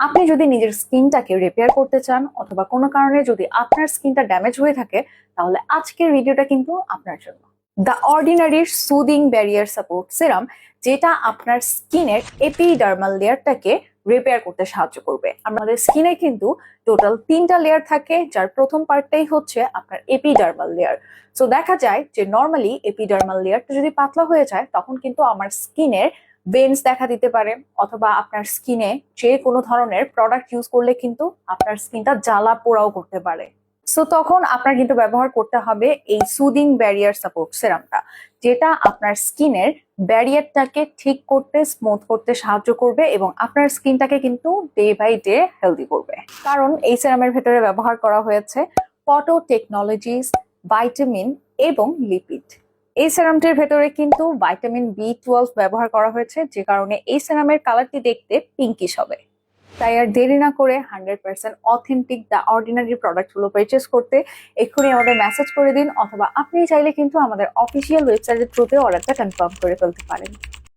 আপনি যদি নিজের স্কিনটাকে রিপেয়ার করতে চান অথবা কোনো কারণে যদি আপনার স্কিনটা ড্যামেজ হয়ে থাকে, তাহলে আজকের ভিডিওটা কিন্তু আপনার জন্য। দ্য অর্ডিনারির সুদিং ব্যারিয়ার সাপোর্ট সিরাম, যেটা আপনার স্কিনের এপিডার্মাল লেয়ারটাকে রিপেয়ার করতে সাহায্য করবে। আমাদের স্কিনে কিন্তু টোটাল 3টা লেয়ার থাকে, যার প্রথম পার্টটাই হচ্ছে আপনার এপিডার্মাল লেয়ার। সো দেখা যায় যে নর্মালি এপিডার্মাল লেয়ারটা যদি পাতলা হয়ে যায়, তখন কিন্তু আমার স্কিনের ভেন্স দেখা দিতে পারে, অথবা আপনার স্কিনে যে কোনো ধরনের প্রোডাক্ট ইউজ করলে কিন্তু আপনার স্কিনটা জ্বালা পোড়াও করতে পারে। সো তখন আপনার কিন্তু ব্যবহার করতে হবে এই সুদিং ব্যারিয়ার সাপোর্ট সিরামটা, যেটা আপনার স্কিনের ব্যারিয়ারটাকে ঠিক করতে, স্মুথ করতে সাহায্য করবে এবং আপনার স্কিনটাকে কিন্তু ডে বাই ডে হেলদি করবে। কারণ এই সিরামের ভেতরে ব্যবহার করা হয়েছে ফটো টেকনোলজিস, ভাইটামিন এবং লিপিড। এই সিরামটির ভেতরে কিন্তু ভাইটামিন B12 ব্যবহার করা হয়েছে, যে কারণে এই সিরামের কালারটি দেখতে পিঙ্কিশ হবে। তাই আর দেরি না করে 100% অথেন্টিক দ্য অর্ডিনারি প্রোডাক্টগুলো পারচেস করতে এক্ষুনি আমাদের মেসেজ করে দিন, অথবা আপনি চাইলে কিন্তু আমাদের অফিসিয়াল ওয়েবসাইটের থ্রুতে অর্ডারটা কনফার্ম করে ফেলতে পারেন।